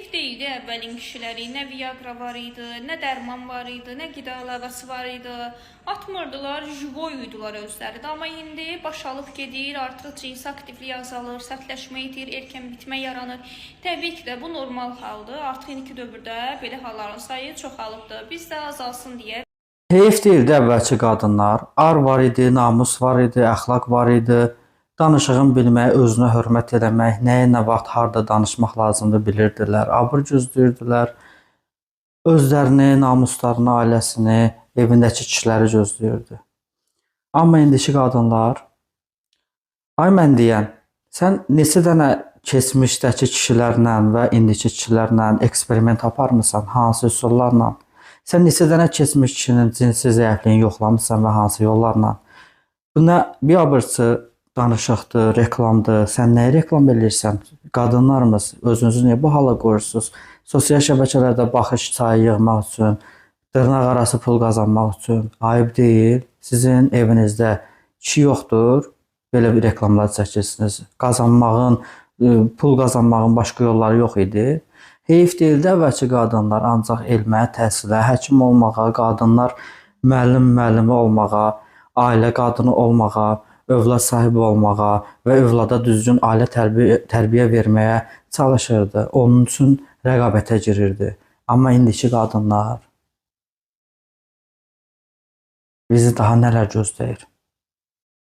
Heyf deyildi əvvəlin kişiləri. Nə Viagra var idi, nə dərman var idi, nə qida əlavəsi var idi. Atmırdılar, juvoy uydular özləri də. Amma indi başalıb gedir, artıq cinsi aktivlik azalır, sərtləşmə edir, erkən bitmə yaranır. Təbii ki də bu normal haldır. Artıq indiki dövrdə belə halların sayı çoxalıbdır. Biz də azalsın deyə. Heyf deyildi əvvəlki qadınlar. Ar var idi, namus var idi, əxlaq var idi. Danışığın bilmək, özünə hörmət eləmək, nəyə nə vaxt, harda danışmaq lazımdır bilirdilər. Abır gözləyirdilər. Özlərini, namuslarını, ailəsini, evindəki kişiləri gözləyirdi. Amma indiki qadınlar, ay mən deyən, sən neçə dənə keçmişdəki kişilərlə və indiki kişilərlə eksperiment aparmısan, hansı üsullarla? Sən neçə dənə keçmiş kişinin cinsi zəifliyini yoxlamısan və hansı yollarla? Bu nə biabırçı danışıqdır, reklamdır. Sən nəyi reklam edirsən? Qadınlarımız, özünüzü niyə bu hala qoyursunuz? Sosial şəbəkələrdə baxış çayı yığmaq üçün, dırnaq arası pul qazanmaq üçün ayıb deyil. Sizin evinizdə kişi yoxdur, belə bir reklamlar çəkirsiniz. Qazanmağın, pul qazanmağın başqa yolları yox idi. Heyf deyildi əvvəlki qadınlar ancaq elmə, təhsilə, həkim olmağa, qadınlar müəllimi olmağa, ailə qadını olmağa, övlad sahibi olmağa və övlada düzgün ailə tərbiyə verməyə çalışırdı. Onun üçün rəqabətə girirdi. Amma indiki qadınlar bizi daha nələr gözləyir?